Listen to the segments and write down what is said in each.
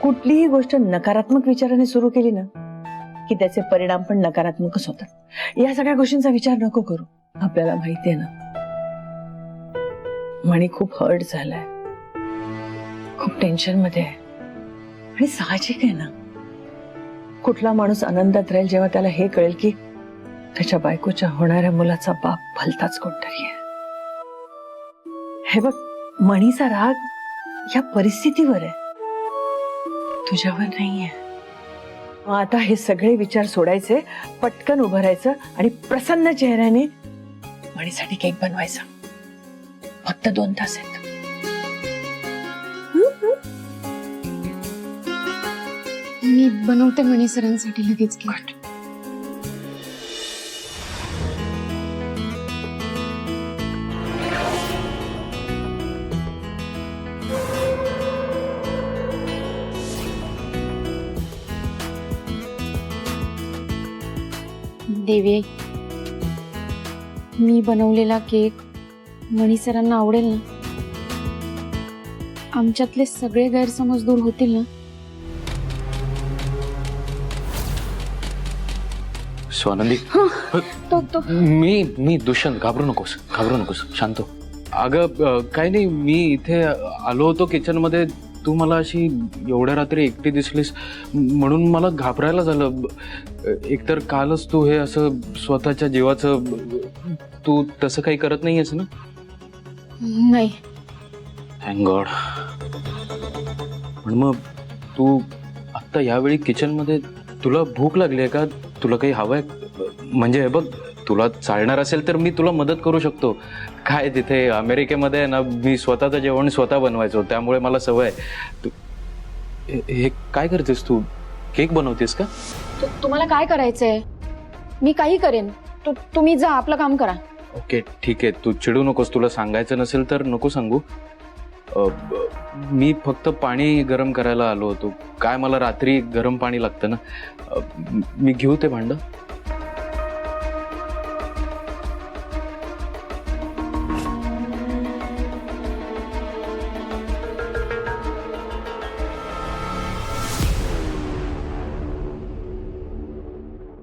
कुठलीही गोष्ट नकारात्मक विचाराने सुरू केली ना की त्याचे परिणाम पण नकारात्मकच होतात। या सगळ्या गोष्टींचा विचार नको करू। आपल्याला माहितीये ना मणी खूप हर्ट झालाय, खूप टेन्शन मध्ये आहे आणि साहजिक आहे ना। कुठला माणूस आनंदात राहील जेव्हा त्याला हे कळेल की त्याच्या बायकोच्या होणाऱ्या मुलाचा बाप भलताच कोणतरी आहे। हे बघ, मणीचा राग या परिस्थितीवर आहे, तुझ्यावर नाहीये। आता हे सगळे विचार सोडायचे, पटकन उभं राहायचं आणि प्रसन्न चेहऱ्याने मणीसाठी केक बनवायचा। फक्त 2 तास आहेत। मी बनवते मणी सरांसाठी लगेच केक। देवी आई, मी बनवलेला केक मणी सरांना आवडेल ना? आमच्यातले सगळे गैरसमज दूर होतील ना? स्वानंदी, मी दुष्यंत, घाबरू नकोस, शांत हो। अगं काही नाही, मी इथे आलो होतो किचन मध्ये, तू मला अशी एवढ्या रात्री एकटी दिसलीस म्हणून मला घाबरायला झालं। एकतर कालच तू हे असं स्वतःच्या जीवाचं, तू तसं काही करत नाहीयेस ना? नाही। Thank God. पण मग तू आत्ता यावेळी किचन मध्ये, तुला भूक लागली आहे का? तुला काही हवंय? म्हणजे बघ, तुला चालणार असेल तर मी तुला मदत करू शकतो। काय तिथे अमेरिकेमध्ये ना, मी स्वतःचं जेवण स्वतः बनवायचो, त्यामुळे मला सवय आहे। हे काय करतेस तू? केक बनवतेस का? तुम्हाला काय करायचंय? मी काही करेन, तुम्ही जा, आपलं काम करा। ओके ठीक आहे, तू चिडू नकोस। तुला सांगायचं नसेल तर नको सांगू। मी फक्त पाणी गरम करायला आलो होतो। काय मला रात्री गरम पाणी लागतं ना, मी घेऊ ते भांडं?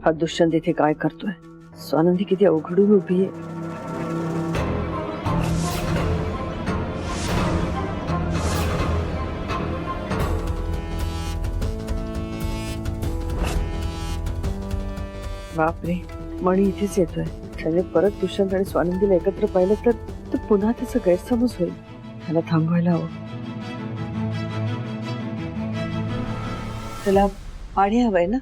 हा दुष्यंत इथे काय करतोय? स्वानंदी किती अवघडून उभी आहे। बापरे, मणी इथेच येतोय। त्याने परत दुष्यंत आणि स्वानंदीला एकत्र पाहिलं तर पुन्हा त्याचा गैरसमज होईल। त्याला थांबवायला हवं। त्याला पाणी हवंय ना?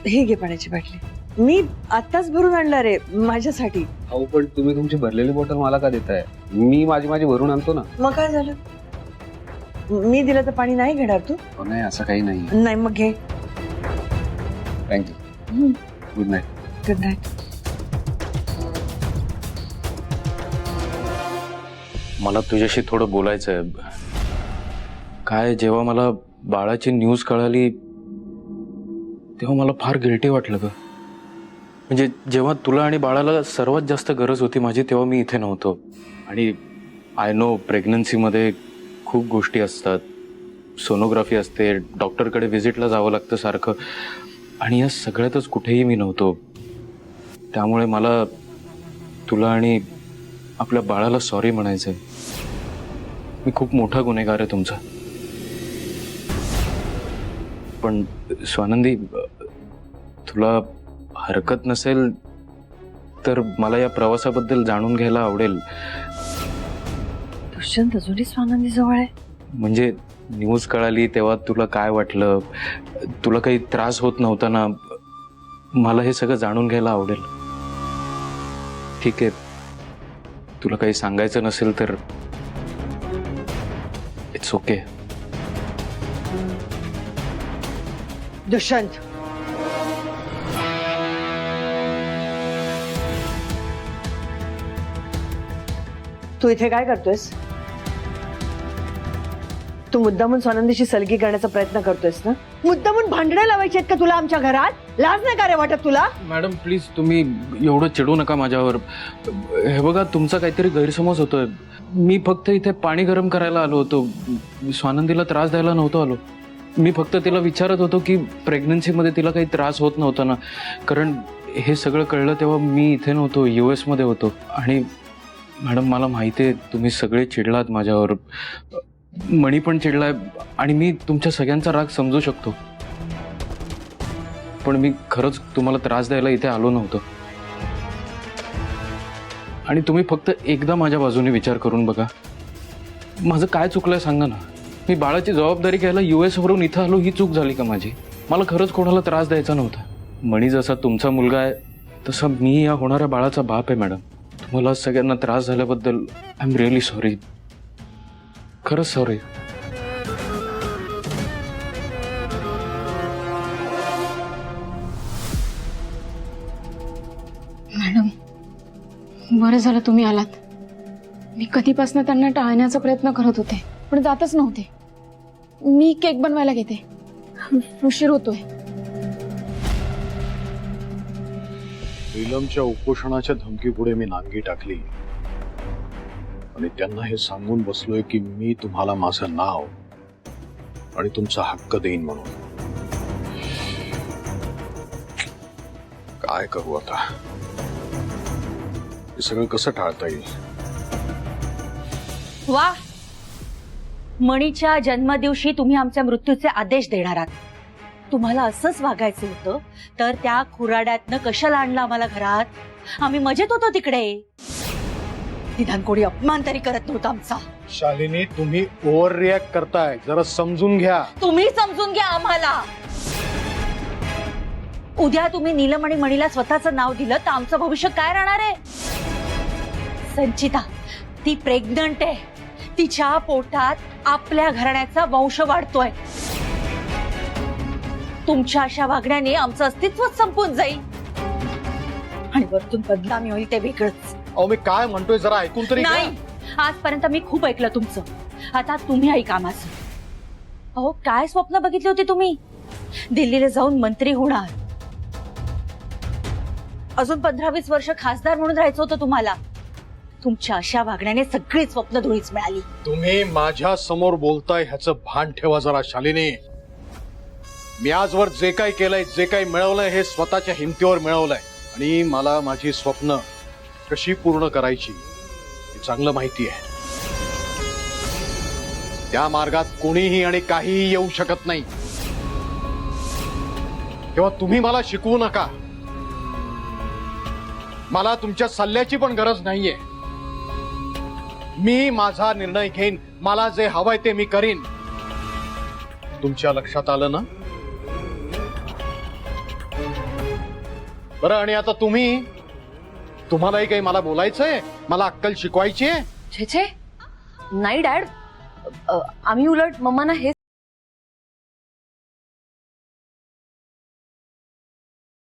हे घे पाण्याची बाटली, मी आत्ताच भरून आणणार आहे माझ्यासाठी। अहो पण तुम्ही तुमची भरलेली बॉटल मला का देताय? मी माझी भरून आणतो ना। मग काय झालं? मी दिलं तर पाणी नाही घेणार तू? नाही, असं काही नाही। नाही मग घे। Thank you, good night. Good night. मला तुझ्याशी थोडं बोलायचं आहे। काय, जेव्हा मला बाळाची न्यूज कळाली तेव्हा मला फार गिल्टी वाटलं ग। म्हणजे जेव्हा तुला आणि बाळाला सर्वात जास्त गरज होती माझी, तेव्हा मी इथे नव्हतो। आणि आय नो, प्रेग्नन्सीमध्ये खूप गोष्टी असतात, सोनोग्राफी असते, डॉक्टरकडे व्हिजिटला जावं लागतं सारखं, आणि या सगळ्यातच कुठेही मी नव्हतो। त्यामुळे मला तुला आणि आपल्या बाळाला सॉरी म्हणायचंय। मी खूप मोठा गुन्हेगार आहे तुमचा। पण स्वानंदी, तुला हरकत नसेल तर मला या प्रवासाबद्दल जाणून घ्यायला आवडेल। दुष्यंत अजूनही स्वानंदी जवळ आहे? म्हणजे न्यूज कळाली तेव्हा तुला काय वाटलं? तुला काही त्रास होत नव्हता ना? मला हे सगळं जाणून घ्यायला आवडेल। ठीक आहे, तुला काही सांगायचं नसेल तर इट्स ओके। दुष्यंत, तू इथे काय करतोयस? तू मुद्दामून स्वानंदीशी सलगी करण्याचा प्रयत्न करतोयस ना? मुद्दामून भांडणं लावायची आहेत का तुला आमच्या घरात? लाज नाही का रे वाटत तुला? मॅडम प्लीज, तुम्ही एवढं चिडू नका माझ्यावर। हे बघा, तुमचा काहीतरी गैरसमज होतोय। मी फक्त इथे पाणी गरम करायला आलो होतो, स्वानंदीला त्रास द्यायला नव्हतो आलो। मी फक्त तिला विचारत होतो की प्रेग्नन्सीमध्ये तिला काही त्रास होत नव्हता ना, कारण हे सगळं कळलं तेव्हा मी इथे नव्हतो, US मध्ये होतो. आणि मॅडम मला माहिती आहे तुम्ही सगळे चिडलात माझ्यावर, मणी पण चिडलाय आणि मी तुमच्या सगळ्यांचा राग समजू शकतो, पण मी खरंच तुम्हाला त्रास द्यायला इथे आलो नव्हतो. आणि तुम्ही फक्त एकदा माझ्या बाजूने विचार करून बघा, माझं काय चुकलंय सांगा ना. मी बाळाची जबाबदारी घ्यायला US वरून इथं आलो, ही चूक झाली का माझी? मला खरंच कोणाला त्रास द्यायचा नव्हता. मणी जसा तुमचा मुलगा आहे तसा मी या होणाऱ्या बाळाचा बाप आहे मॅडम. तुम्हाला सगळ्यांना त्रास झाल्याबद्दल आय एम रिअली सॉरी, खरंच सॉरी. मॅडम, बरं झालं तुम्ही आलात. मी कधीपासून त्यांना टाळण्याचा प्रयत्न करत होते, पण जातच नव्हते. मी केक बनवायला घेते, उशीर होतोय. नीलमच्या उपोषणाच्या धमकीपुढे मी नांगी टाकली आणि त्यांना हे सांगून बसलोय की मी तुम्हाला माझं नाव आणि तुमचा हक्क देईन म्हणून. काय करू आता? हे सगळं कसं टाळता येईल? वा, मणीच्या जन्मदिवशी तुम्ही आमच्या मृत्यूचे आदेश देणार आहात. तुम्हाला असंच वागायचं होतं तर त्या खुराड्यातनं कशाला आणलं आम्हाला घरात? आम्ही मजेत होतो तिकडे. निदान कोणी अपमान तरी करत नव्हता आमचा. शालिनी, तुम्ही ओव्हर रिॲक्ट करताय, जरा समजून घ्या. तुम्ही समजून घ्या आम्हाला. उद्या तुम्ही नीलम आणि मणीला स्वतःचं नाव दिलं तर आमचं भविष्य काय राहणार आहे? संचिता ती प्रेग्नंट आहे, तिच्या पोटात आपल्या घराण्याचा वंश वाढतोय. तुमच्या अशा वागण्याने आमचं अस्तित्व संपून जाईल आणि वरतून बदनामी होईल ते वेगळंच. अहो, मी काय म्हणतोय जरा ऐकून तरी घ्या. नाही, आजपर्यंत मी खूप ऐकलं तुमचं, आता तुम्ही ऐका माझं. अहो, काय स्वप्न बघितले होते तुम्ही? दिल्लीला जाऊन मंत्री होणार, अजून 15-20 वर्ष खासदार म्हणून राहायचं होतं तुम्हाला. तुमच्या अशा वागण्याने सगळी स्वप्न धुळीच मिळाली. तुम्ही माझ्या समोर बोलताय ह्याचं भान ठेवा जरा शालिनी. मी आजवर जे काही केलंय, जे काही मिळवलंय, हे स्वतःच्या हिमतीवर मिळवलंय आणि मला माझी स्वप्न कशी पूर्ण करायची हे चांगलं माहिती आहे. त्या मार्गात कोणीही आणि काहीही येऊ शकत नाही. तेव्हा तुम्ही मला शिकवू नका. मला तुमच्या सल्ल्याची पण गरज नाहीये. मी माझा निर्णय घेईन, मला जे हवंय ते मी करीन. तुमच्या लक्षात आलं ना? बरं, आणि आता तुम्हालाही काही मला बोलायचंय, मला अक्कल शिकवायची आहे? छे छे, नाही डॅड, आम्ही उलट मम्मांना हे